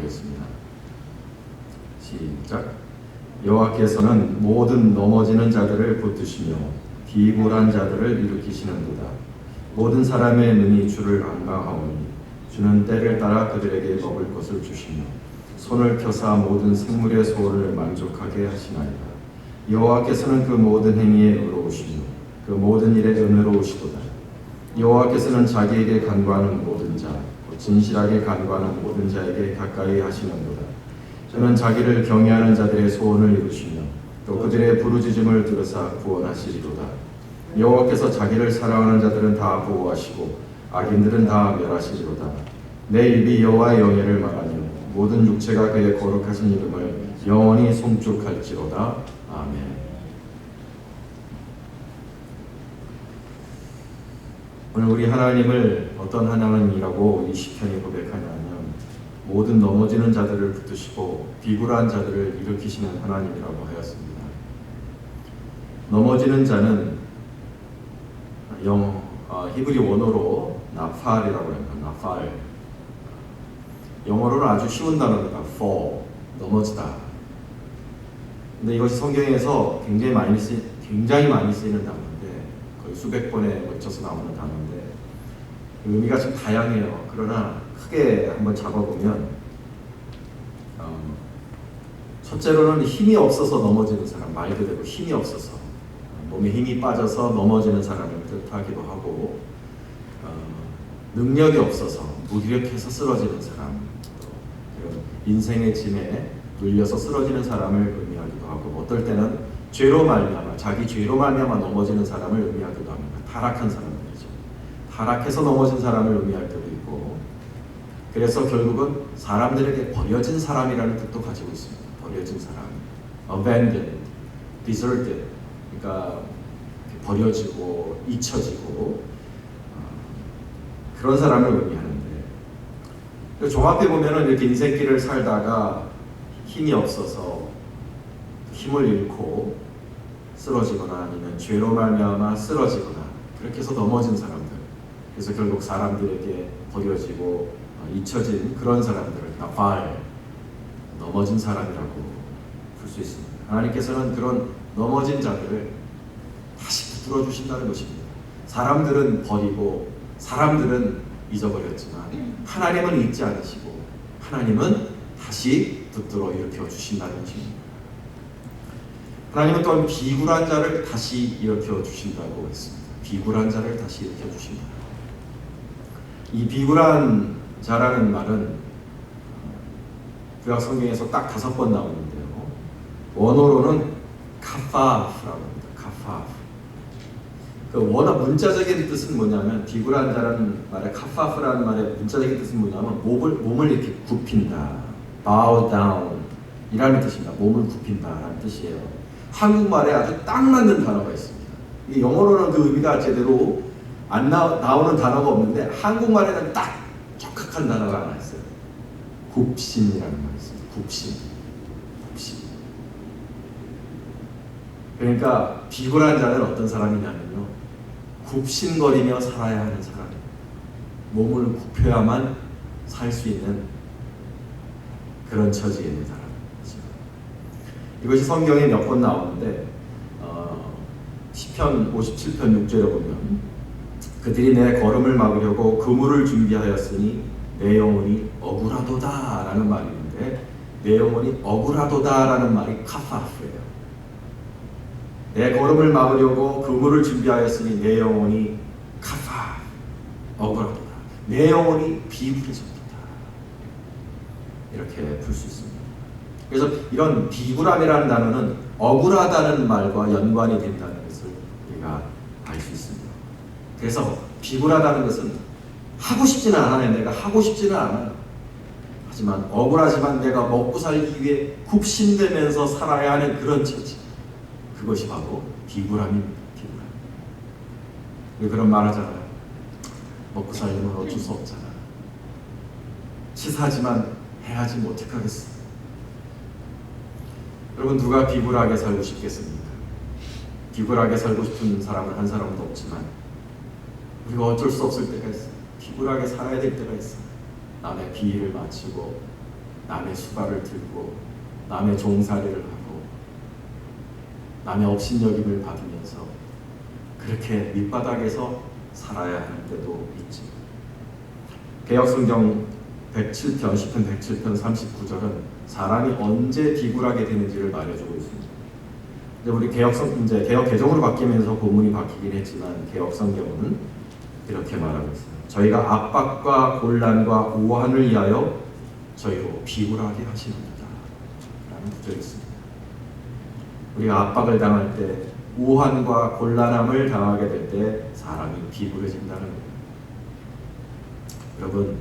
읽어보겠습니다. 시작. 여호와께서는 모든 넘어지는 자들을 붙드시며 비굴한 자들을 일으키시는도다. 모든 사람의 눈이 주를 안망하오니 주는 때를 따라 그들에게 먹을 것을 주시며 손을 펴사 모든 생물의 소원을 만족하게 하시나이다. 여호와께서는 그 모든 행위에 의로우시며 그 모든 일에 은혜로우시도다. 여호와께서는 자기에게 간구하는 모든 자, 진실하게 간구하는 모든 자에게 가까이 하시는도다. 저는 자기를 경외하는 자들의 소원을 이루시며 또 그들의 부르짖음을 들으사 구원하시리로다. 여호와께서 자기를 사랑하는 자들은 다 보호하시고 악인들은 다 멸하시리로다. 내 입이 여호와의 영예를 말하며 모든 육체가 그의 거룩하신 이름을 영원히 송축할지로다. 아멘. 오늘 우리 하나님을 어떤 하나님이라고 이 시편이 고백하냐면 모든 넘어지는 자들을 붙드시고 비굴한 자들을 일으키시는 하나님이라고 하였습니다. 넘어지는 자는 히브리 원어로 나팔이라고 합니다. 나팔. 영어로는 아주 쉬운 단어입니다. fall, 넘어지다. 근데 이것이 성경에서 굉장히 많이 쓰이는 단어인데 거의 수백 번에 걸쳐서 나오는 단어인데 의미가 좀 다양해요. 그러나 크게 한번 잡아보면 첫째로는 힘이 없어서 넘어지는 사람, 말 그대로 힘이 없어서 몸에 힘이 빠져서 넘어지는 사람을 뜻하기도 하고 능력이 없어서 무기력해서 쓰러지는 사람, 인생의 짐에 눌려서 쓰러지는 사람을 의미하기도 하고 어떨 때는 죄로 말미암아 자기 죄로 말미암아 넘어지는 사람을 의미하기도 합니다. 타락한 사람들이죠. 타락해서 넘어진 사람을 의미할 때도 있고 그래서 결국은 사람들에게 버려진 사람이라는 뜻도 가지고 있습니다. 버려진 사람, abandoned, deserted, 그러니까 버려지고 잊혀지고 그런 사람을 의미하는데 종합해 보면은 이렇게 인생길을 살다가 힘이 없어서 힘을 잃고 쓰러지거나 아니면 죄로 말미암아 쓰러지거나 그렇게 해서 넘어진 사람들, 그래서 결국 사람들에게 버려지고 잊혀진 그런 사람들을 나팔, 넘어진 사람이라고 볼 수 있습니다. 하나님께서는 그런 넘어진 자들을 다시 붙들어 주신다는 것입니다. 사람들은 버리고 사람들은 잊어버렸지만 하나님은 잊지 않으시고 하나님은 다시 붙들어 일으켜 주신다는 것입니다. 하나님은 또한 비굴한 자를 다시 일으켜 주신다고 했습니다. 비굴한 자를 다시 일으켜 주신다. 이 비굴한 자라는 말은 구약 성경에서 딱 5번 나오는데요. 원어로는 카파프라고 합니다. 카파프. 그 원어 문자적인 뜻은 뭐냐면 비굴한 자라는 말의 카파프라는 말의 문자적인 뜻은 뭐냐면 몸을 이렇게 굽힌다. bow down 이라는 뜻입니다. 몸을 굽힌다라는 뜻이에요. 한국말에 아주 딱 맞는 단어가 있습니다. 이 영어로는 그 의미가 제대로 안 나오는 단어가 없는데 한국말에는 딱 적합한 단어가 하나 있어요. 굽신이라는 말이 있습니다. 굽신. 그러니까 비굴한 자는 어떤 사람이냐면요, 굽신거리며 살아야 하는 사람이에요. 몸을 굽혀야만 살 수 있는 그런 처지에 있는 사람이죠. 이것이 성경에 몇 번 나오는데 시편 57편 6절에 보면 그들이 내 걸음을 막으려고 그물을 준비하였으니 내 영혼이 억울하도다 라는 말이 있는데 내 영혼이 억울하도다 라는 말이 카파프예요. 내 걸음을 막으려고 그물을 준비하였으니 내 영혼이 카파, 억울하도다. 내 영혼이 비굴해졌도다. 이렇게 풀 수 있습니다. 그래서 이런 비굴함이라는 단어는 억울하다는 말과 연관이 된다는 것을 우리가 알 수 있습니다. 그래서 비굴하다는 것은 하고 싶지는 않아요. 내가 하고 싶지는 않아요. 하지만 억울하지만 내가 먹고 살기 위해 굽신대면서 살아야 하는 그런 처지. 그것이 바로 비굴함입니다. 비굴함. 왜 그런 말 하잖아요. 먹고 살려면 어쩔 수 없잖아. 치사하지만 해야지 뭐 어떡하겠어. 여러분 누가 비굴하게 살고 싶겠습니까? 비굴하게 살고 싶은 사람은 한 사람도 없지만 우리가 어쩔 수 없을 때가 있어요. 비굴하게 살아야 될 때가 있어요. 남의 비위를 맞추고 남의 수발을 들고 남의 종살이를 하고 남의 업신여김을 받으면서 그렇게 밑바닥에서 살아야 하는 때도 있지. 개역성경 107편, 10편 107편 39절은 사람이 언제 비굴하게 되는지를 말해주고 있습니다. 이제 우리 개역 개정으로 바뀌면서 본문이 바뀌긴 했지만 개역성경은 이렇게 말하고 있어요. 저희가 압박과 곤란과 오한을 위하여 저희로 비굴하게 하시는다 라는 구절이 있습니다. 우리가 압박을 당할 때, 오한과 곤란함을 당하게 될 때 사람이 비굴해진다는 거예요. 여러분,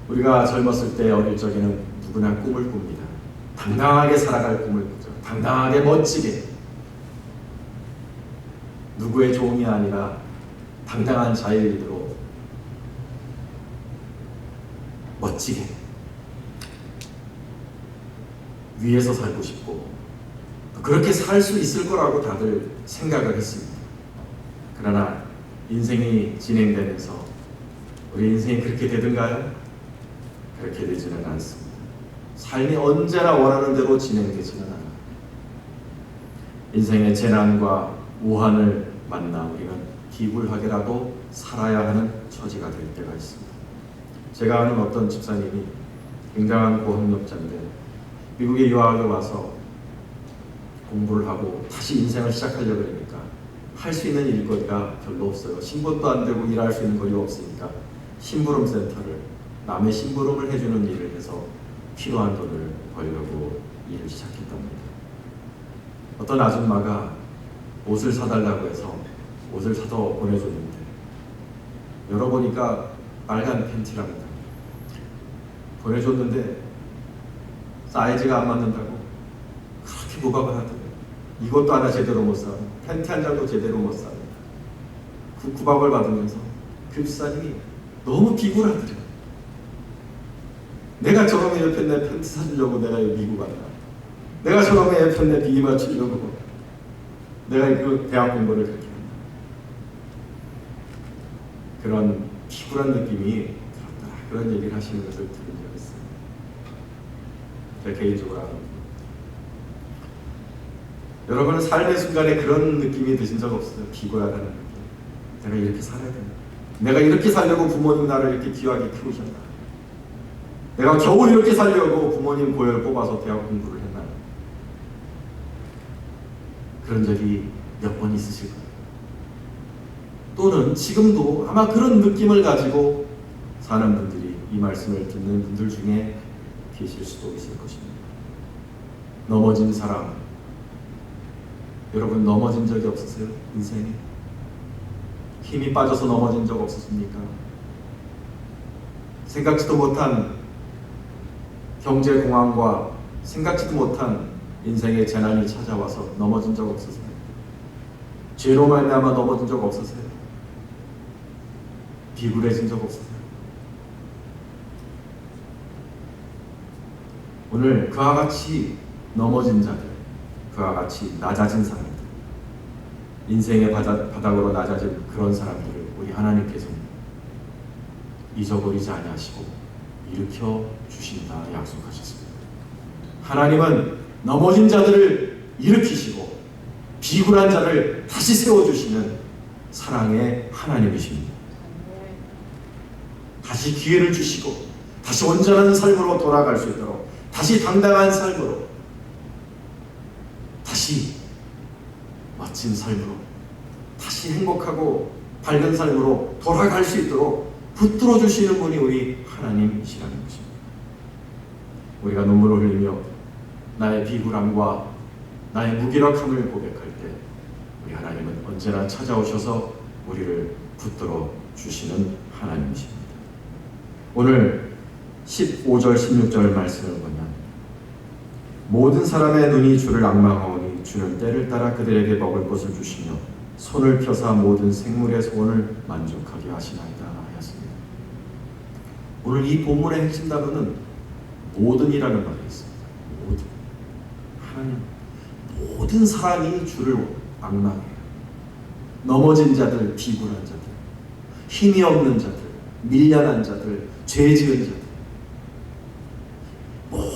우리가 젊었을 때 어릴 적에는 누구나 꿈을 꿉니다. 당당하게 살아갈 꿈을 꾸죠. 당당하게 멋지게. 누구의 종이 아니라 당당한 자유인으로 멋지게 위에서 살고 싶고 그렇게 살 수 있을 거라고 다들 생각을 했습니다. 그러나 인생이 진행되면서 우리 인생이 그렇게 되든가요? 그렇게 되지는 않습니다. 삶이 언제나 원하는 대로 진행되지는 않아요. 인생의 재난과 우한을 만나 우리는 비굴하게라도 살아야 하는 처지가 될 때가 있습니다. 제가 아는 어떤 집사님이 굉장한 고학력자인데 미국에 유학을 와서 공부를 하고 다시 인생을 시작하려고 하니까 할 수 있는 일거리가 별로 없어요. 신분도 안 되고 일할 수 있는 거리가 없으니까 심부름 센터를, 남의 심부름을 해주는 일을 해서 필요한 돈을 벌려고 일을 시작했답니다. 어떤 아줌마가 옷을 사달라고 해서 옷을 사서 보내줬는데 열어보니까 빨간 팬티랍니다. 보내줬는데 사이즈가 안 맞는다고 그렇게 구박을 하더래요. 이것도 하나 제대로 못 사, 팬티 한 장도 제대로 못 사. 그 구박을 받으면서 그 집사님이 너무 비굴하더래요. 내가 저놈의 옆에 내 팬티 사주려고 내가 여기 미국 왔나? 내가 저놈의 옆에 내 비위 맞추려고 내가 그 대학 공부를 그렇게 했나? 그런 비굴한 느낌이 들었다. 그런 얘기를 하시는 것을 들은 적이 있어요. 제가 개인적으로 아는. 여러분은 삶의 순간에 그런 느낌이 드신 적 없어요? 비굴하다는 느낌. 내가 이렇게 살아야 된다. 내가 이렇게 살려고 부모님 나를 이렇게 귀하게 키우셨나? 내가 겨우 이렇게 살려고 부모님 고열 뽑아서 대학 공부를 했나? 그런 적이 몇 번 있으실 거예요. 또는 지금도 아마 그런 느낌을 가지고 사는 분들이 이 말씀을 듣는 분들 중에 계실 수도 있을 것입니다. 넘어진 사람, 여러분 넘어진 적이 없으세요? 인생에? 힘이 빠져서 넘어진 적 없으십니까? 생각지도 못한 경제공황과 생각지도 못한 인생의 재난이 찾아와서 넘어진 적 없으세요? 죄로 말미암아 넘어진 적 없으세요? 비굴해진 적 없으세요? 오늘 그와 같이 넘어진 자들, 그와 같이 낮아진 사람들, 인생의 바닥으로 낮아진 그런 사람들을 우리 하나님께서 잊어버리지 아니하시고 일으켜 주신다 약속하셨습니다. 하나님은 넘어진 자들을 일으키시고 비굴한 자를 다시 세워주시는 사랑의 하나님이십니다. 다시 기회를 주시고 다시 온전한 삶으로 돌아갈 수 있도록, 다시 당당한 삶으로, 다시 멋진 삶으로, 다시 행복하고 밝은 삶으로 돌아갈 수 있도록 붙들어 주시는 분이 우리 하나님이시라는 것입니다. 우리가 눈물을 흘리며 나의 비굴함과 나의 무기력함을 고백할 때 우리 하나님은 언제나 찾아오셔서 우리를 붙들어 주시는 하나님이십니다. 오늘 15절 16절 말씀을 보면 모든 사람의 눈이 주를 앙망하오니 주는 때를 따라 그들에게 먹을 것을 주시며 손을 펴사 모든 생물의 소원을 만족하게 하시나이다 하였습니다. 오늘 이 본문의 핵심 단어는 모든이라는 말이 있습니다. 모든. 하나님, 모든 사람이 주를 앙망해요. 넘어진 자들, 비굴한 자들, 힘이 없는 자들, 밀려난 자들, 죄 지은 자들,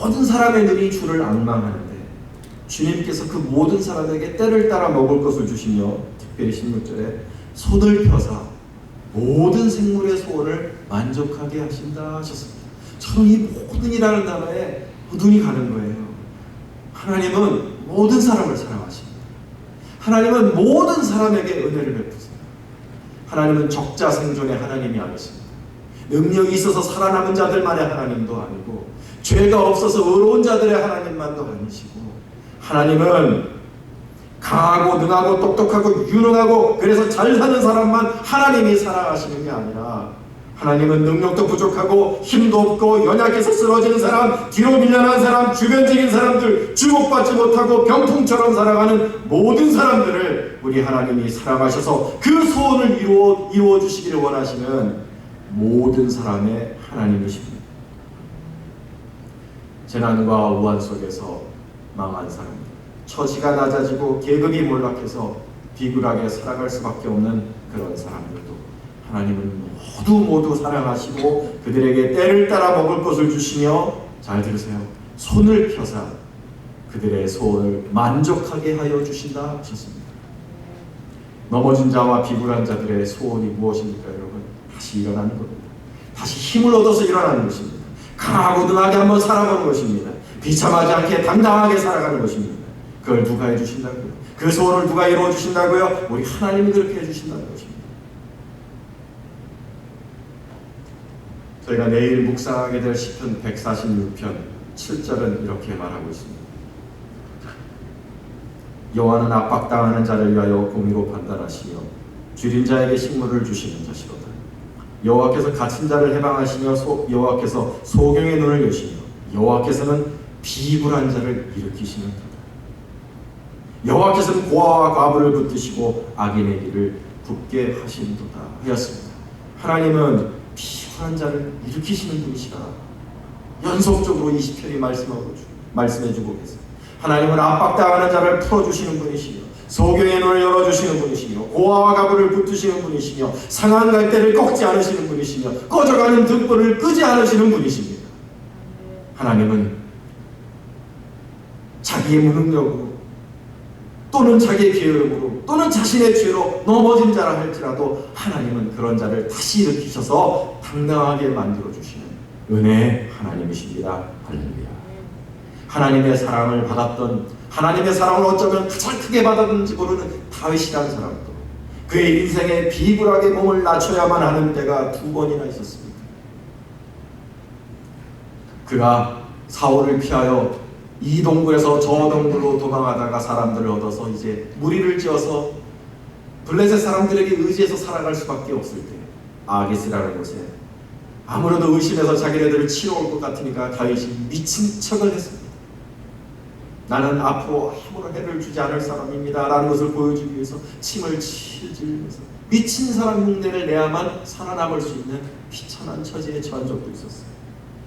모든 사람의 눈이 주를 앙망하는데 주님께서 그 모든 사람에게 때를 따라 먹을 것을 주시며 특별히 16절에 손을 펴사 모든 생물의 소원을 만족하게 하신다 하셨습니다. 저는 이 모든이라는 단어에 눈이 가는 거예요. 하나님은 모든 사람을 사랑하십니다. 하나님은 모든 사람에게 은혜를 베푸세요. 하나님은 적자 생존의 하나님이 아니십니다. 능력이 있어서 살아남은 자들만의 하나님도 아니고 죄가 없어서 의로운 자들의 하나님만도 아니시고 하나님은 강하고 능하고 똑똑하고 유능하고 그래서 잘 사는 사람만 하나님이 사랑하시는 게 아니라 하나님은 능력도 부족하고 힘도 없고 연약해서 쓰러지는 사람, 뒤로 밀려난 사람, 주변적인 사람들, 주목받지 못하고 병풍처럼 살아가는 모든 사람들을 우리 하나님이 사랑하셔서 그 소원을 이루어 주시기를 원하시는 모든 사람의 하나님이십니다. 재난과 우환 속에서 망한 사람들, 처지가 낮아지고 계급이 몰락해서 비굴하게 살아갈 수밖에 없는 그런 사람들도 하나님은 모두 사랑하시고 그들에게 때를 따라 먹을 것을 주시며, 잘 들으세요, 손을 펴사 그들의 소원을 만족하게 하여 주신다 하셨습니다. 넘어진 자와 비굴한 자들의 소원이 무엇입니까 여러분? 다시 일어나는 겁니다. 다시 힘을 얻어서 일어나는 것입니다. 강하고 능하게 한번 살아가는 것입니다. 비참하지 않게 당당하게 살아가는 것입니다. 그걸 누가 해주신다고요? 그 소원을 누가 이루어주신다고요? 우리 하나님이 그렇게 해주신다는 것입니다. 저희가 내일 묵상하게 될 시편 146편 7절은 이렇게 말하고 있습니다. 여호와는 압박당하는 자를 위하여 공의로 판단하시며 줄인 자에게 식물을 주시는 자시로다. 여호와께서 갇힌 자를 해방하시며 여호와께서 소경의 눈을 여시며 여호와께서는 비굴한 자를 일으키시는 도다. 여호와께서는 고아와 과부를 붙드시고 악인의 길을 굽게 하시는도다 하였습니다. 하나님은 비굴한 자를 일으키시는 분이시라 연속적으로 이 시편이 말씀해주고 계세요. 하나님은 압박당하는 자를 풀어주시는 분이시며 소경의 눈을 열어주시는 분이시며 고아와 과부를 붙드시는 분이시며 상한 갈대를 꺾지 않으시는 분이시며 꺼져가는 등불을 끄지 않으시는 분이십니다. 하나님은 자기의 무능력으로 또는 자기의 게으름으로 또는 자신의 죄로 넘어진 자라 할지라도 하나님은 그런 자를 다시 일으키셔서 당당하게 만들어주시는 은혜의 하나님이십니다. 할렐루야. 하나님의 사랑을 받았던, 하나님의 사랑을 어쩌면 가장 크게 받았는지 모르는 다윗이라는 사람도 그의 인생에 비굴하게 몸을 낮춰야만 하는 때가 2번이나 있었습니다. 그가 사울을 피하여 이 동굴에서 저 동굴로 도망하다가 사람들을 얻어서 이제 무리를 지어서 블레셋 사람들에게 의지해서 살아갈 수밖에 없을 때 아기스라는 곳에 아무래도 의심해서 자기네들을 치러 올 것 같으니까 다윗이 미친 척을 했습니다. 나는 앞으로 아무런 해를 주지 않을 사람입니다 라는 것을 보여주기 위해서 침을 질질면서 미친 사람 흉내를 내야만 살아남을 수 있는 비천한 처지에 처한 적도 있었어요.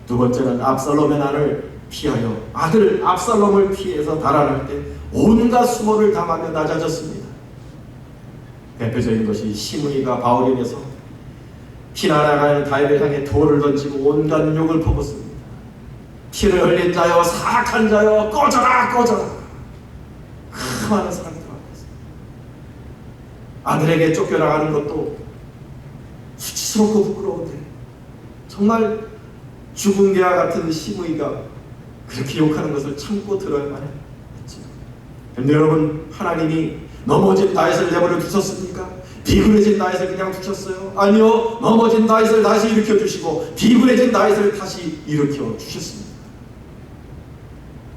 두 번째는 압살롬의 난을 피하여 아들 압살롬을 피해서 달아날 때 온갖 수모를 당하며 낮아졌습니다. 대표적인 것이 시므이가 바울임에서 피나나가는 다윗을 향해 돌을 던지고 온갖 욕을 퍼붓습니다. 피를 흘린 자여, 사악한 자여, 꺼져라 꺼져라. 그 많은 사람들 앞에서 아들에게 쫓겨나가는 것도 수치스럽고 부끄러운데 정말 죽은 개와 같은 시므이가 그렇게 욕하는 것을 참고 들어야만 했죠. 그런데 여러분, 하나님이 넘어진 다윗을 내버려 두셨습니까? 비굴해진 다윗을 그냥 두셨어요? 아니요, 넘어진 다윗을 다시 일으켜 주시고 비굴해진 다윗을 다시 일으켜 주셨습니다.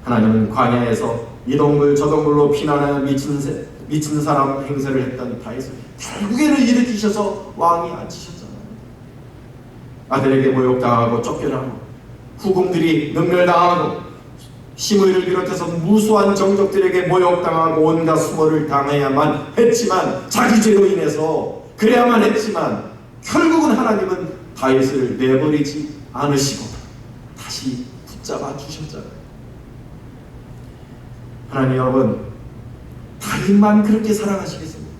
하나님은 광야에서 이 동굴 저 동굴로 피난하여 미친 사람 행세를 했던 다윗을 결국에는 일으키셔서 왕이 앉히셨잖아요. 아들에게 모욕당하고 쫓겨나고 후궁들이 능멸당하고 시므이를 비롯해서 무수한 정적들에게 모욕당하고 온갖 수모를 당해야만 했지만, 자기 죄로 인해서 그래야만 했지만 결국은 하나님은 다윗을 내버리지 않으시고 다시 붙잡아 주셨잖아요. 하나님 여러분, 다윗만 그렇게 사랑하시겠습니까?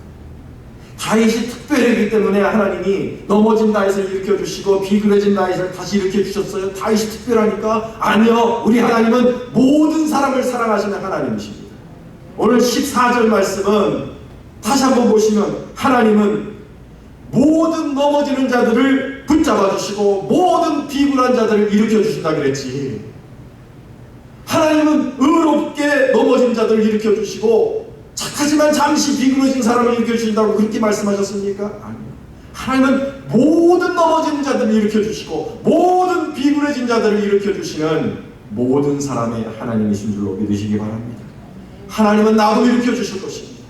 다윗이 특별했기 때문에 하나님이 넘어진 다윗을 일으켜주시고 비그러진 다윗을 다시 일으켜주셨어요. 다윗이 특별하니까? 아니요. 우리 하나님은 모든 사람을 사랑하시는 하나님이십니다. 오늘 14절 말씀은 다시 한번 보시면 하나님은 모든 넘어지는 자들을 붙잡아 주시고 모든 비굴한 자들을 일으켜 주신다 그랬지. 하나님은 의롭게 넘어진 자들을 일으켜 주시고 착하지만 잠시 비굴어진 사람을 일으켜 주신다고 그렇게 말씀하셨습니까? 아니요. 하나님은 모든 넘어진 자들을 일으켜 주시고 모든 비굴해진 자들을 일으켜 주시는 모든 사람의 하나님이신 줄로 믿으시기 바랍니다. 하나님은 나도 일으켜 주실 것입니다.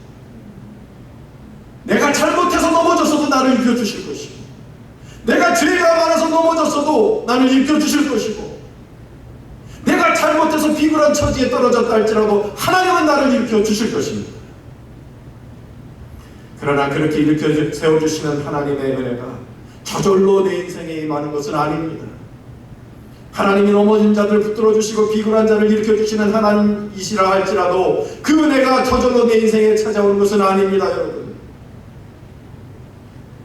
내가 잘못해서 넘어졌어도 나를 일으켜 주실 것이고 내가 죄가 많아서 넘어졌어도 나를 일으켜 주실 것이고 내가 잘못해서 비굴한 처지에 떨어졌다 할지라도 하나님은 나를 일으켜 주실 것입니다. 그러나 그렇게 일으켜 세워주시는 하나님의 은혜가 저절로 내 인생에 임하는 것은 아닙니다. 하나님이 넘어진 자들을 붙들어 주시고 비굴한 자를 일으켜 주시는 하나님이시라 할지라도 그 은혜가 저절로 내 인생에 찾아오는 것은 아닙니다. 여러분,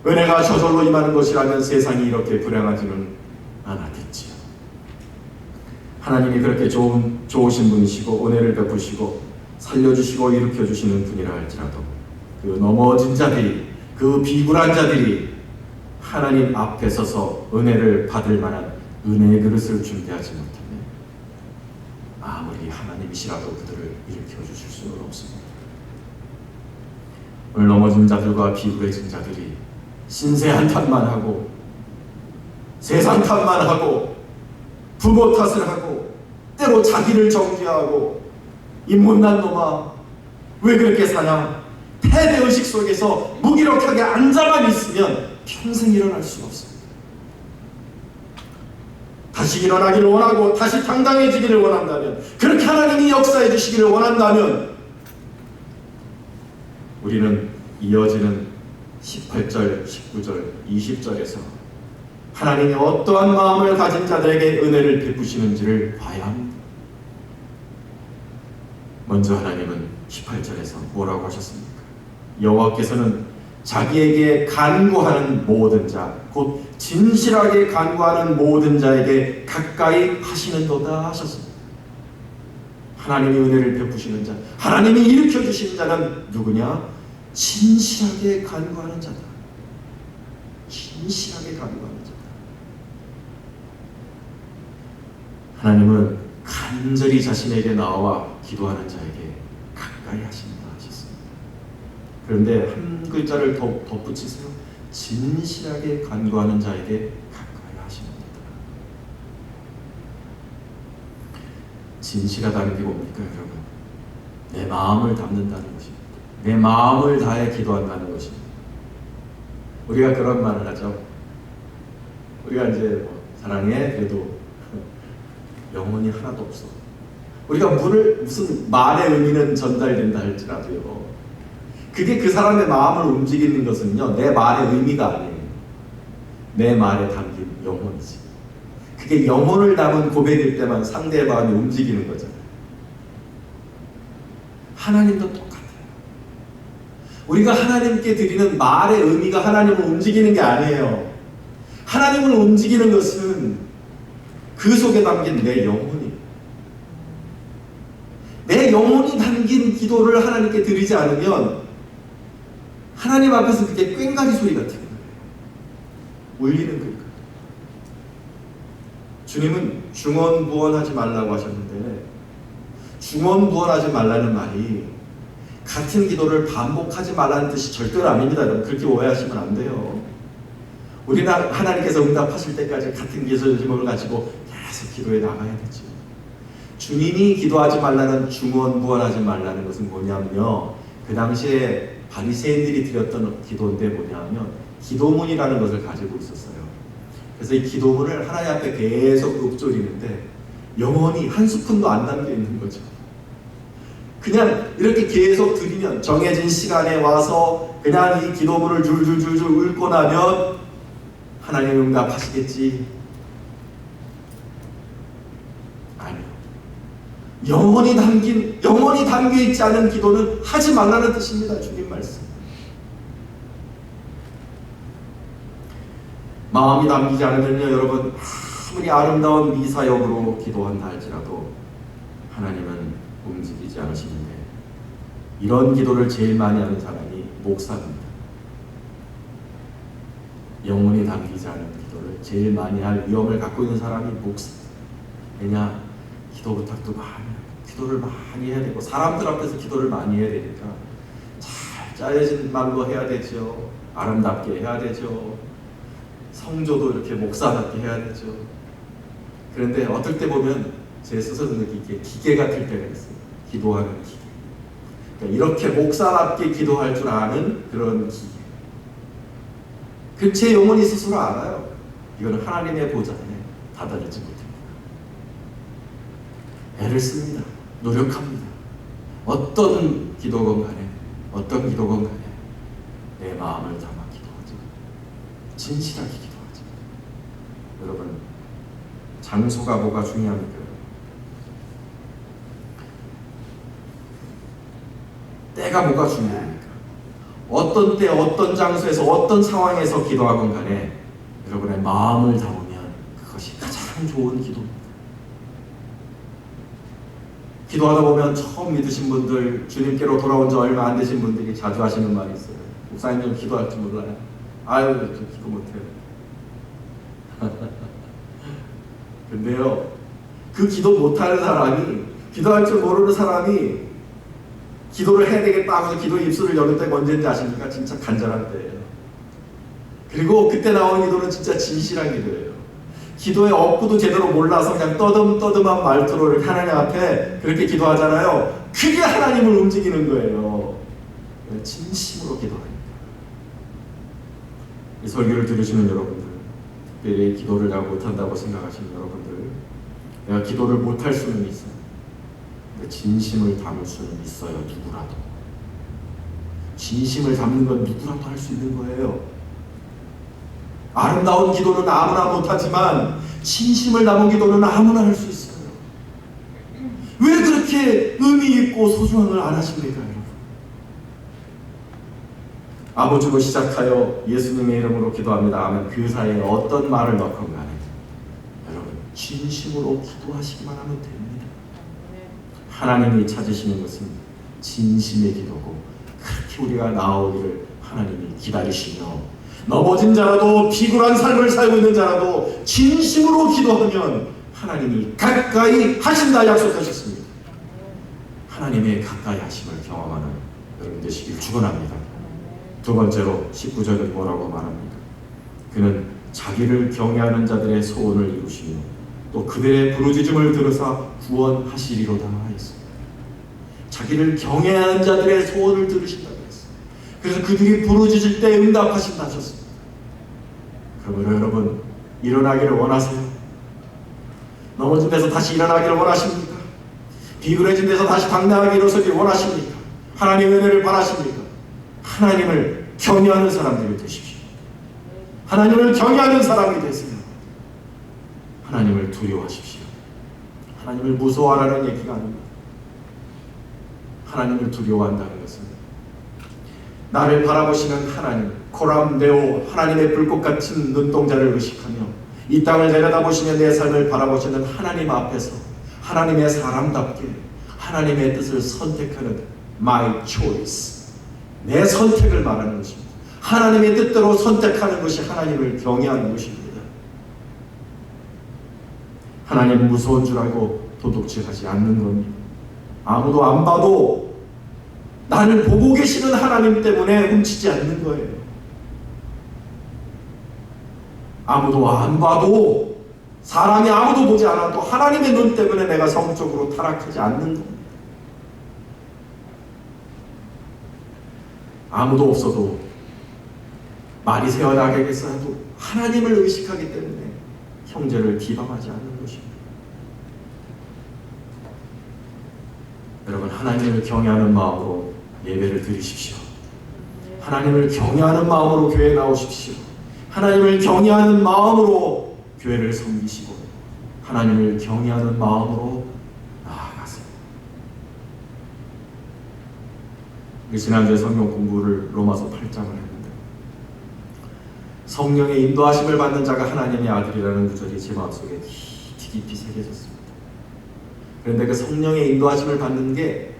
은혜가 저절로 임하는 것이라면 세상이 이렇게 불행하지는 않았겠지요. 하나님이 그렇게 좋으신 분이시고 은혜를 베푸시고 살려주시고 일으켜주시는 분이라 할지라도 그 넘어진 자들이, 그 비굴한 자들이 하나님 앞에 서서 은혜를 받을 만한 은혜의 그릇을 준비하지 못하면 아무리 하나님이시라도 그들을 일으켜주실 수는 없습니다. 오늘 넘어진 자들과 비굴해진 자들이 신세 한탄만 하고 세상 탓만 하고 부모 탓을 하고 때로 자기를 정죄하고 이 못난 놈아 왜 그렇게 사냐, 패배의식 속에서 무기력하게 앉아만 있으면 평생 일어날 수가 없습니다. 다시 일어나기를 원하고 다시 당당해지기를 원한다면, 그렇게 하나님이 역사해 주시기를 원한다면 우리는 이어지는 18절, 19절, 20절에서 하나님이 어떠한 마음을 가진 자들에게 은혜를 베푸시는지를 봐야 합니다. 먼저 하나님은 18절에서 뭐라고 하셨습니까? 여호와께서는 자기에게 간구하는 모든 자, 곧 진실하게 간구하는 모든 자에게 가까이 하시는도다 하셨습니다. 하나님이 은혜를 베푸시는 자, 하나님이 일으켜주시는 자는 누구냐? 진실하게 간구하는 자다. 진실하게 간구하는 자다. 하나님은 간절히 자신에게 나와 기도하는 자에게 가까이 하신다 하셨습니다. 그런데 한 글자를 더 덧붙이세요. 진실하게 간구하는 자에게 가까이 하십니다. 진실하다는 게 뭡니까, 여러분? 내 마음을 담는다는 것입니다. 내 마음을 다해 기도한다는 것입니다. 우리가 그런 말을 하죠. 우리가 이제 사랑해, 그래도 영혼이 하나도 없어. 우리가 무슨 말의 의미는 전달된다 할지라도요, 그게 그 사람의 마음을 움직이는 것은요, 내 말의 의미가 아니에요. 내 말에 담긴 영혼이지. 그게 영혼을 담은 고백일 때만 상대의 마음이 움직이는 거잖아요. 하나님도 똑같아요. 우리가 하나님께 드리는 말의 의미가 하나님을 움직이는 게 아니에요. 하나님을 움직이는 것은 그 속에 담긴 내 영혼이에요. 내 영혼이 담긴 기도를 하나님께 드리지 않으면 하나님 앞에서 그게 꽹과리 소리 같은 거예요. 울리는 거예요. 주님은 중언부언하지 말라고 하셨는데, 중언부언하지 말라는 말이 같은 기도를 반복하지 말라는 뜻이 절대로 아닙니다. 여러분, 그렇게 오해하시면 안 돼요. 우리는 하나님께서 응답하실 때까지 같은 기도 제목을 가지고 계속 기도해 나가야 되죠. 주님이 기도하지 말라는, 중언부언하지 말라는 것은 뭐냐면요, 그 당시에 바리새인들이 드렸던 기도인데 뭐냐면 기도문이라는 것을 가지고 있었어요. 그래서 이 기도문을 하나님 앞에 계속 읊조리는데 영혼이 한 스푼도 안 담겨 있는 거죠. 그냥 이렇게 계속 드리면, 정해진 시간에 와서 그냥 이 기도문을 줄줄줄줄 읊고 나면 하나님 응답하시겠지. 아니요. 영혼이 담겨 있지 않은 기도는 하지 말라는 뜻입니다. 주님 말씀. 마음이 담기지 않으면요, 여러분, 아무리 아름다운 미사역으로 기도한다 할지라도 하나님은 움직이지 않으시는데, 이런 기도를 제일 많이 하는 사람이 목사입니다. 영혼이 담기지 않은 기도를 제일 많이 할 위험을 갖고 있는 사람이 목사입니다. 왜냐? 기도 부탁도 많이 하고 기도를 많이 해야 되고 사람들 앞에서 기도를 많이 해야 되니까 잘 짜여진 말로 해야 되죠. 아름답게 해야 되죠. 성조도 이렇게 목사답게 해야 되죠. 그런데 어떨 때 보면 제 스스로 느끼기에 기계 같을 때가 있어요. 기도하는 기계. 그러니까 이렇게 목사답게 기도할 줄 아는 그런 기계. 그 제 영혼이 스스로 알아요. 이거는 하나님의 보좌에 다다르지 못합니다. 애를 씁니다. 노력합니다. 어떤 기도건 간에 내 마음을 담아 기도하죠. 진실하게 기도하죠. 여러분, 장소가 뭐가 중요합니까? 때가 뭐가 중요합니까? 어떤 때, 어떤 장소에서, 어떤 상황에서 기도하건 간에 여러분의 마음을 담으면 그것이 가장 좋은 기도입니다. 기도하다 보면 처음 믿으신 분들, 주님께로 돌아온 지 얼마 안 되신 분들이 자주 하시는 말이 있어요. 목사님은 기도할 줄 몰라요. 아유, 저 기도 못해요. 근데요, 그 기도 못하는 사람이, 기도할 줄 모르는 사람이 기도를 해야 되겠다 하고서 기도 입술을 여는 때가 언제인지 아십니까? 진짜 간절한 때예요. 그리고 그때 나오는 기도는 진짜 진실한 기도예요. 기도의 업구도 제대로 몰라서 그냥 떠듬떠듬한 말투로 이렇게 하나님 앞에 그렇게 기도하잖아요. 그게 하나님을 움직이는 거예요. 진심으로 기도하니까. 이 설교를 들으시는 여러분들, 특별히 기도를 내가 못한다고 생각하시는 여러분들, 내가 기도를 못할 수는 있어요. 근데 진심을 담을 수는 있어요. 누구라도. 진심을 담는 건 누구라도 할 수 있는 거예요. 아름다운 기도는 아무나 못하지만 진심을 담은 기도는 아무나 할 수 있어요. 왜 그렇게 의미 있고 소중함을 안 하십니까, 여러분? 아버지로 시작하여 예수님의 이름으로 기도합니다 하면 그 사이에 어떤 말을 넣건 간에 여러분, 진심으로 기도하시기만 하면 됩니다. 하나님이 찾으시는 것은 진심의 기도고, 그렇게 우리가 나오기를 하나님이 기다리시며, 넘어진 자라도, 비굴한 삶을 살고 있는 자라도 진심으로 기도하면 하나님이 가까이 하신다 약속하셨습니다. 하나님의 가까이 하심을 경험하는 여러분 되시길 축원합니다. 두 번째로 19절은 뭐라고 말합니까? 그는 자기를 경외하는 자들의 소원을 이루시며 또 그들의 부르짖음을 들으사 구원하시리로다 하였습니다. 자기를 경외하는 자들의 소원을 들으신다고 했습니다. 그래서 그들이 부르짖을 때 응답하신다 하셨습니다. 그러므로 여러분, 일어나기를 원하세요? 넘어진 데서 다시 일어나기를 원하십니까? 비굴해진 데서 다시 당당하게 일어서길 원하십니까? 하나님의 은혜를 바라십니까? 하나님을 경외하는 사람들이 되십시오. 하나님을 경외하는 사람이 되세요. 하나님을 두려워하십시오. 하나님을 무서워하라는 얘기가 아닙니다. 하나님을 두려워한다는 것은 나를 바라보시는 하나님, 코람데오, 하나님의 불꽃 같은 눈동자를 의식하며 이 땅을 내려다보시며 내 삶을 바라보시는 하나님 앞에서 하나님의 사람답게 하나님의 뜻을 선택하는 my choice, 내 선택을 말하는 것입니다. 하나님의 뜻대로 선택하는 것이 하나님을 경외하는 것입니다. 하나님 무서운 줄 알고 도둑질하지 않는 겁니다. 아무도 안 봐도 나를 보고 계시는 하나님 때문에 훔치지 않는 거예요. 아무도 안 봐도, 사람이 아무도 보지 않아도 하나님의 눈 때문에 내가 성적으로 타락하지 않는 겁니다. 아무도 없어도 말이 새어나가겠어도 하나님을 의식하기 때문에 형제를 비방하지 않는 것입니다. 여러분, 하나님을 경외하는 마음으로 예배를 드리십시오. 하나님을 경외하는 마음으로 교회에 나오십시오. 하나님을 경외하는 마음으로 교회를 섬기시고 하나님을 경외하는 마음으로 나아가세요. 지난주에 성경 공부를 로마서 8장을 했는데 성령의 인도하심을 받는 자가 하나님의 아들이라는 구절이 제 마음속에 깊이 새겨졌습니다. 그런데 그 성령의 인도하심을 받는 게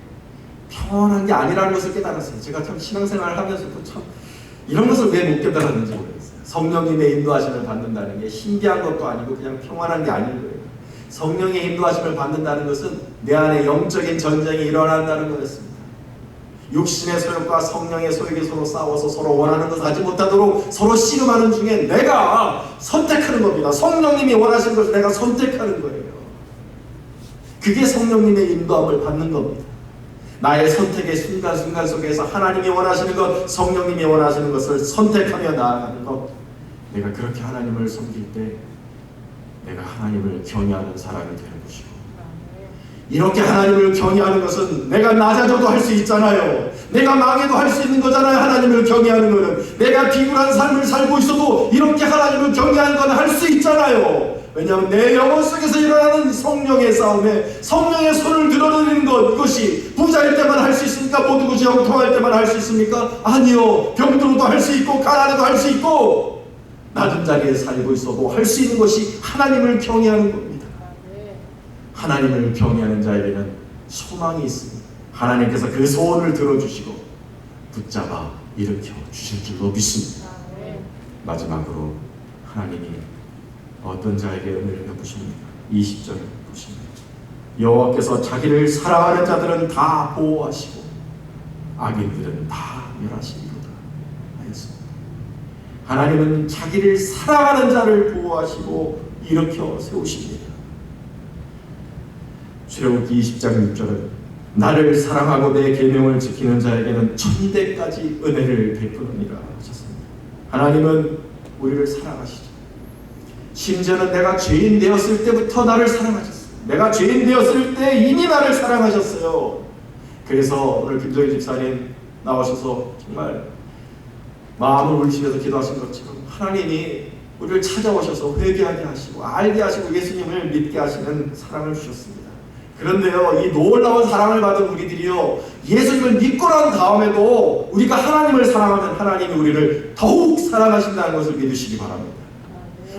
평온한 게 아니라는 것을 깨달았어요. 제가 참 신앙생활을 하면서도 참 이런 것을 왜 못 깨달았는지 모르겠어요. 성령님의 인도하심을 받는다는 게 신비한 것도 아니고 그냥 평안한 게 아닌 거예요. 성령의 인도하심을 받는다는 것은 내 안에 영적인 전쟁이 일어난다는 거였습니다. 육신의 소욕과 성령의 소욕이 서로 싸워서 서로 원하는 것을 하지 못하도록 서로 씨름하는 중에 내가 선택하는 겁니다. 성령님이 원하시는 것을 내가 선택하는 거예요. 그게 성령님의 인도함을 받는 겁니다. 나의 선택의 순간순간 속에서 하나님이 원하시는 것, 성령님이 원하시는 것을 선택하며 나아가는 것. 내가 그렇게 하나님을 섬길 때 내가 하나님을 경외하는 사람이 되는 것이고, 이렇게 하나님을 경외하는 것은 내가 낮아져도 할 수 있잖아요. 내가 망해도 할 수 있는 거잖아요. 하나님을 경외하는 것은 내가 비굴한 삶을 살고 있어도 이렇게 하나님을 경외하는 건 할 수 있잖아요. 왜냐하면 내 영혼 속에서 일어나는 성령의 싸움에 성령의 손을 드러내는 것, 이것이 부자일 때만 할 수 있습니까? 모든 것이 형통할 때만 할 수 있습니까? 아니요. 병들어도 할 수 있고 가난해도 할 수 있고 낮은 자리에 살고 있어도 할 수 있는 것이 하나님을 경외하는 겁니다. 하나님을 경외하는 자에게는 소망이 있습니다. 하나님께서 그 소원을 들어주시고 붙잡아 일으켜 주실 줄로 믿습니다. 마지막으로 하나님이 어떤 자에게 은혜를 베푸십니까? 20절을 보십니다. 여호와께서 자기를 사랑하는 자들은 다 보호하시고 악인들은 다 멸하시리로다 하였습니다. 하나님은 자기를 사랑하는 자를 보호하시고 일으켜 세우십니다. 출애굽기 20장 6절은 나를 사랑하고 내 계명을 지키는 자에게는 천대까지 은혜를 베푸느니라 하셨습니다. 하나님은 우리를 사랑하시죠. 심지어는 내가 죄인 되었을 때부터 나를 사랑하셨어요. 내가 죄인 되었을 때 이미 나를 사랑하셨어요. 그래서 오늘 김정희 집사님 나오셔서 정말 마음을 울리시면서 기도하신 것처럼 하나님이 우리를 찾아오셔서 회개하게 하시고 알게 하시고 예수님을 믿게 하시는 사랑을 주셨습니다. 그런데요, 이 놀라운 사랑을 받은 우리들이요, 예수님을 믿고 난 다음에도 우리가 하나님을 사랑하면 하나님이 우리를 더욱 사랑하신다는 것을 믿으시기 바랍니다.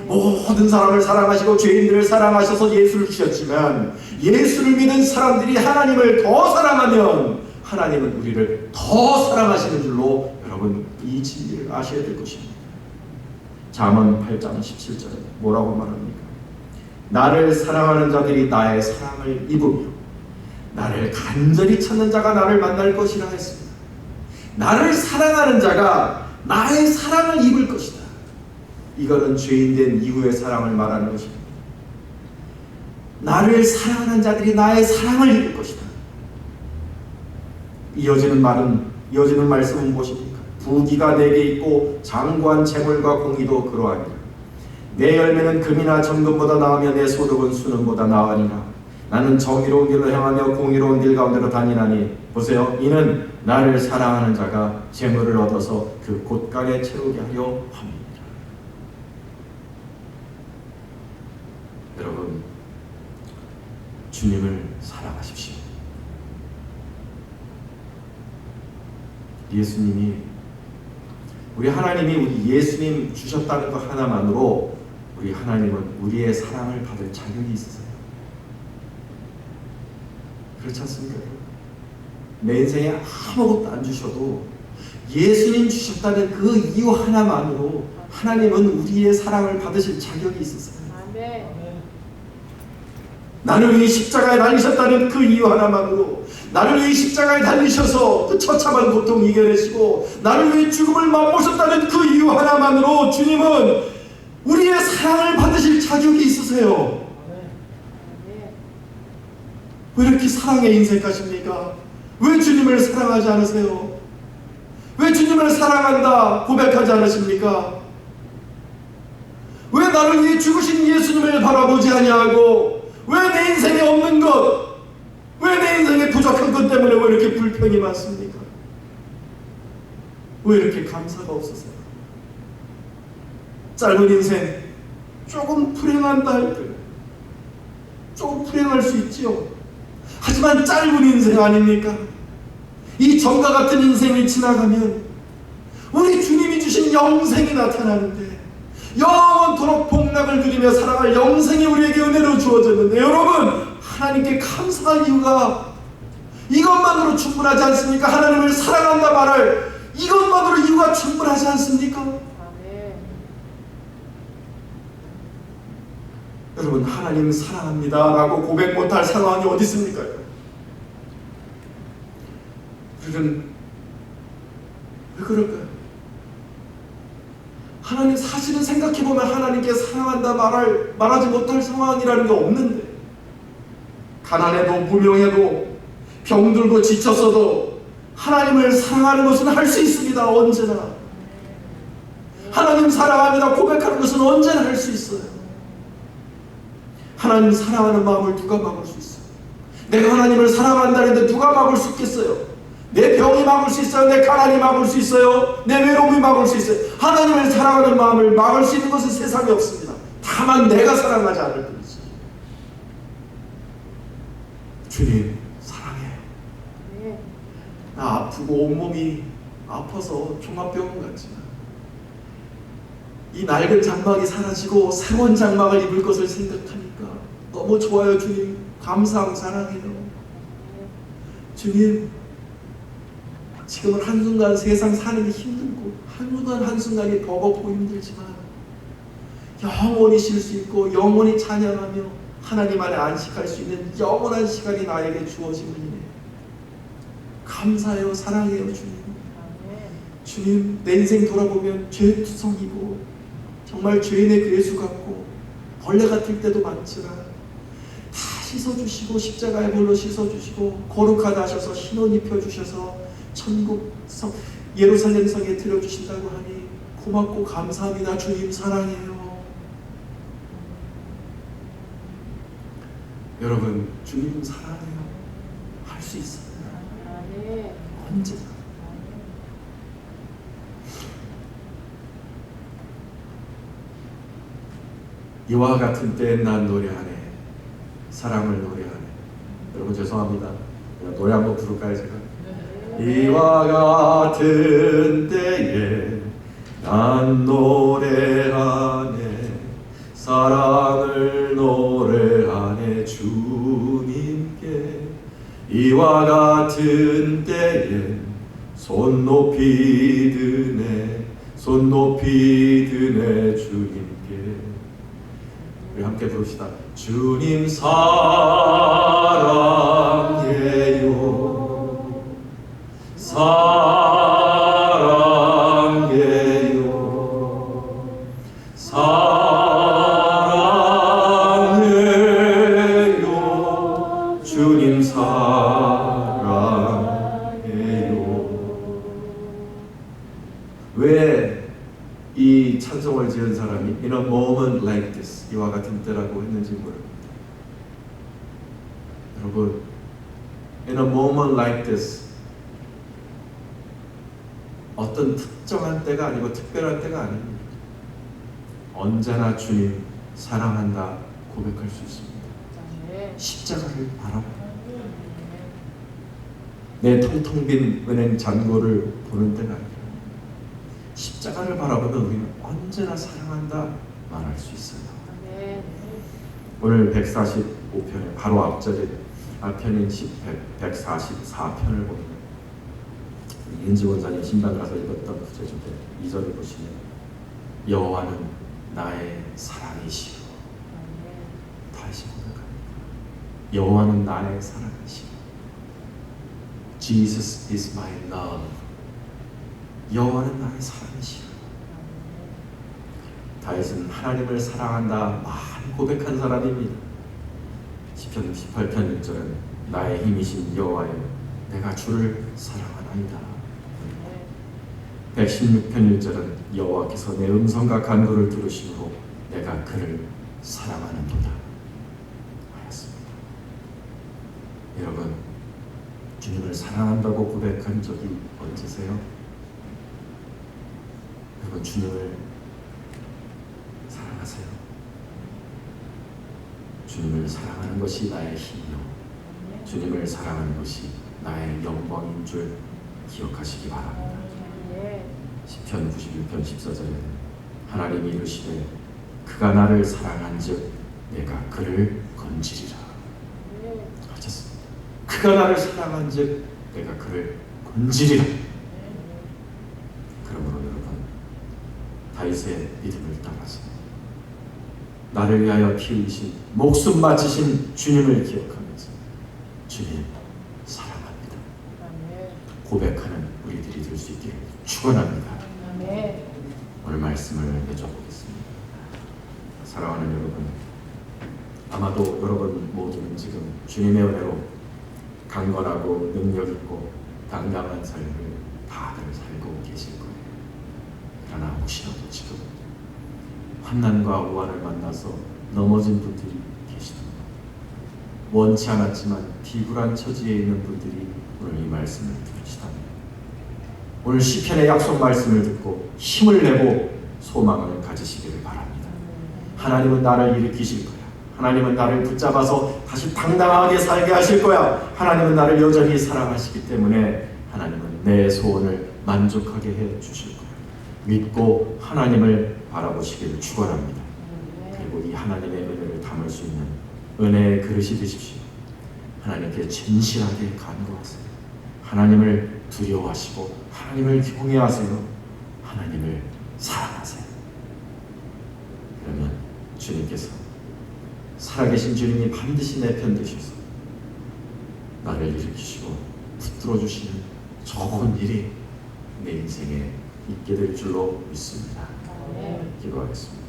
모든 사람을 사랑하시고 죄인들을 사랑하셔서 예수를 주셨지만 예수를 믿은 사람들이 하나님을 더 사랑하면 하나님은 우리를 더 사랑하시는 줄로 여러분 이 진리를 아셔야 될 것입니다. 잠언 8장 17절에 뭐라고 말합니까? 나를 사랑하는 자들이 나의 사랑을 입으며 나를 간절히 찾는 자가 나를 만날 것이라 했습니다. 나를 사랑하는 자가 나의 사랑을 입을 것이다. 이거는 죄인된 이후의 사랑을 말하는 것입니다. 나를 사랑하는 자들이 나의 사랑을 입을 것이다. 이어지는 말씀은 무엇입니까? 부귀가 내게 있고 장구한 재물과 공의도 그러하니라. 내 열매는 금이나 정금보다 나으며 내 소득은 수능보다 나으니라. 나는 정의로운 길로 행하며 공의로운 길 가운데로 다니나니 보세요. 이는 나를 사랑하는 자가 재물을 얻어서 그 곳간에 채우게 하려 함이니라. 여러분, 주님을 사랑하십시오. 예수님이, 우리 하나님이 우리 예수님 주셨다는 것 하나만으로 우리 하나님은 우리의 사랑을 받을 자격이 있으세요. 그렇지 않습니까? 내 인생에 아무것도 안 주셔도 예수님 주셨다는 그 이유 하나만으로 하나님은 우리의 사랑을 받으실 자격이 있으세요. 나를 위해 십자가에 달리셨다는 그 이유 하나만으로, 나를 위해 십자가에 달리셔서 그 처참한 고통 이겨내시고 나를 위해 죽음을 맛보셨다는 그 이유 하나만으로 주님은 우리의 사랑을 받으실 자격이 있으세요. 왜 이렇게 사랑에 인색하십니까? 왜 주님을 사랑하지 않으세요? 왜 주님을 사랑한다 고백하지 않으십니까? 왜 나를 위해 죽으신 예수님을 바라보지 아니하고 왜 내 인생에 없는 것, 왜 내 인생에 부족한 것 때문에 왜 이렇게 불평이 많습니까? 왜 이렇게 감사가 없으세요? 짧은 인생 조금 불행한다 할 때 조금 불행할 수 있지요. 하지만 짧은 인생 아닙니까? 이 점과 같은 인생이 지나가면 우리 주님이 주신 영생이 나타나는데 영원토록 복락을 누리며 살아갈 영생이 우리에게 은혜로 주어졌는데, 여러분, 하나님께 감사할 이유가 이것만으로 충분하지 않습니까? 하나님을 사랑한다 말할 이것만으로 이유가 충분하지 않습니까? 여러분, 하나님 사랑합니다 라고 고백 못할 상황이 어디 있습니까? 우리는 왜 그럴까요? 하나님, 사실은 생각해보면 하나님께 사랑한다 말하지 못할 상황이라는 게 없는데, 가난해도 무명해도 병들고 지쳤어도 하나님을 사랑하는 것은 할 수 있습니다. 언제나 하나님 사랑합니다 고백하는 것은 언제나 할 수 있어요. 하나님 사랑하는 마음을 누가 막을 수 있어요? 내가 하나님을 사랑한다는데 누가 막을 수 있겠어요? 내 병이 막을 수 있어요? 내 가난이 막을 수 있어요? 내 외로움이 막을 수 있어요? 하나님을 사랑하는 마음을 막을 수 있는 것은 세상에 없습니다. 다만 내가 사랑하지 않을 뿐이지. 주님 사랑해요. 나 아프고 온몸이 아파서 종합병원 같지만 이 낡은 장막이 사라지고 새로운 장막을 입을 것을 생각하니까 너무 좋아요. 주님 감사하고 사랑해요. 주님, 지금은 한순간 세상 사는 게 힘들고 한순간이 버겁고 힘들지만 영원히 쉴 수 있고 영원히 찬양하며 하나님 안에 안식할 수 있는 영원한 시간이 나에게 주어진 은혜 감사해요. 사랑해요. 주님, 내 인생 돌아보면 죄투성이고 정말 죄인의 괴수 같고 벌레 같을 때도 많지만 다 씻어주시고 십자가의 볼로 씻어주시고 거룩하다 하셔서 흰옷 입혀주셔서 천국 성 예루살렘 성에 들여주신다고 하니 고맙고 감사합니다. 주님 사랑해요. 여러분, 주님 사랑해요. 할 수 있어요. 언제나. 이와 같은 때에 난 노래하네. 사랑을 노래하네. 여러분 죄송합니다. 노래 한번 부를까요 제가? 이와 같은 때에 난 노래하네. 사랑을 노래하네. 주님께. 이와 같은 때에 손 높이 드네. 손 높이 드네. 주님께. 우리 함께 부릅시다. 주님 사랑해요. 사랑해요. 사랑해요. 주님 사랑해요. 왜 이 찬송을 지은 사람이 In a moment like this, 이와 같은 때라고 했는지 모릅니다. 여러분, In a moment like this, 어떤 특정한 때가 아니고 특별한 때가 아닙니다. 언제나 주님 사랑한다 고백할 수 있습니다. 십자가를 바라봐요. 내 텅텅 빈 은행 잔고를 보는 때가 아니라 십자가를 바라보면 우리는 언제나 사랑한다 말할 수 있어요. 오늘 145편의 바로 앞절에 편인 144편을 보면 이은지 원사님 신방 가서 읽었던 구절인데 2절에 보시면 여호와는 나의 사랑이시오. 다시 고백합니다. 여호와는 나의 사랑이시오. Jesus is my love. 여호와는 나의 사랑이시오. 다윗은 하나님을 사랑한다 많이 고백한 사람입니다. 시편 68편 1절은 나의 힘이신 여호와여 내가 주를 사랑하나이다. 116편 1절은 여호와께서 내 음성과 간구를 들으시므로 내가 그를 사랑하는도다 하였습니다. 여러분, 주님을 사랑한다고 고백한 적이 언제세요? 여러분, 주님을 사랑하세요. 주님을 사랑하는 것이 나의 힘이요 주님을 사랑하는 것이 나의 영광인 줄 기억하시기 바랍니다. 시편 91편 14절에 하나님이 이르시되 그가 나를 사랑한즉 내가 그를 건지리라 하셨습니다. 그가 나를 사랑한즉 내가 그를 건지리라. 그러므로 여러분, 다윗의 믿음을 따라서 나를 위하여 피 흘리신 목숨 바치신 주님을 기억하면서 주님 사랑합니다 고백하는 우리들이 될 수 있기를 축원합니다. 오늘 말씀을 맺어보겠습니다. 사랑하는 여러분, 아마도 여러분 모두는 지금 주님의 은혜로 강건하고 능력있고 당당한 삶을 다들 살고 계실 거예요. 그러나 혹시라도 지금 환난과 오한을 만나서 넘어진 분들이 계시다. 원치 않았지만 비굴한 처지에 있는 분들이 오늘 이 말씀을 들으시다면 오늘 시편의 약속 말씀을 듣고 힘을 내고 소망을 가지시기를 바랍니다. 하나님은 나를 일으키실 거야. 하나님은 나를 붙잡아서 다시 당당하게 살게 하실 거야. 하나님은 나를 여전히 사랑하시기 때문에 하나님은 내 소원을 만족하게 해 주실 거야. 믿고 하나님을 바라보시기를 축원합니다. 그리고 이 하나님의 은혜를 담을 수 있는 은혜의 그릇이 되십시오. 하나님께 진실하게 간구하세요. 하나님을 두려워하시고 하나님을 경외하세요. 하나님을 사랑하세요. 그러면 주님께서 살아계신 주님이 반드시 내 편 되셔서 나를 일으키시고 붙들어 주시는 좋은 일이 내 인생에 있게 될 줄로 믿습니다. 기도하겠습니다.